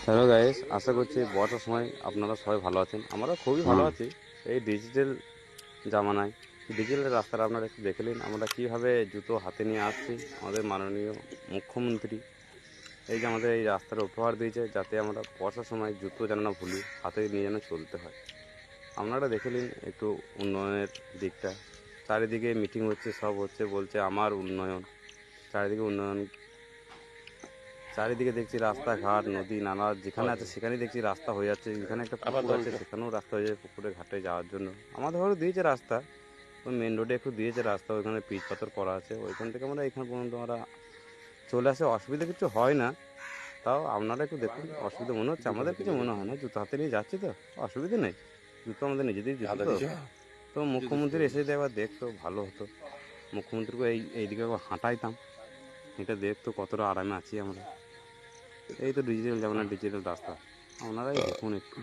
Hello guys, আশা করছি বর্ষার সময় আপনারা সবাই ভালো আছেন। আমরা খুবই ভালো আছি। এই ডিজিটাল জামানায় ডিজিটাল রাস্তাটা আপনারা একটু দেখে নিন, আমরা কীভাবে জুতো হাতে নিয়ে আসছি। আমাদের মাননীয় মুখ্যমন্ত্রী এই যে আমাদের এই রাস্তাটা উপহার দিয়েছে, যাতে আমরা বর্ষার সময় জুতো যেন না ভুলি, হাতে নিয়ে যেন চলতে হয়। আপনারা দেখে নিন একটু উন্নয়নের দিকটা। চারিদিকে মিটিং হচ্ছে, সব হচ্ছে, বলছে আমার উন্নয়ন, চারিদিকে উন্নয়ন। চারিদিকে দেখছি রাস্তাঘাট, নদী নালা যেখানে আছে সেখানেই দেখছি রাস্তা হয়ে যাচ্ছে। যেখানে একটা পুকুর আছে সেখানেও রাস্তা হয়ে যাচ্ছে, পুকুরে ঘাটে যাওয়ার জন্য। আমাদের ঘরে দিয়েছে রাস্তা, ওই মেন রোডে একটু দিয়েছে রাস্তা, ওইখানে পিচ পাথর করা আছে, ওইখান থেকে আমরা এখান পর্যন্ত আমরা চলে আসে, অসুবিধা কিছু হয় না। তাও আপনারা একটু দেখুন, অসুবিধা মনে হচ্ছে, আমাদের কিছু মনে হয় না, জুতো হাতে নিয়ে যাচ্ছি তো অসুবিধা নেই। জুতো আমাদের নিজেদের জুতো তো। তো মুখ্যমন্ত্রী এসে যদি একবার দেখতো ভালো হতো, মুখ্যমন্ত্রীকে এইদিকে একবার হাঁটাইতাম, এটা দেখতো কতটা আরামে আছি আমরা। এই তো ডিজিটাল যেমন ডিজিটাল রাস্তা, আপনারাই দেখুন একটু।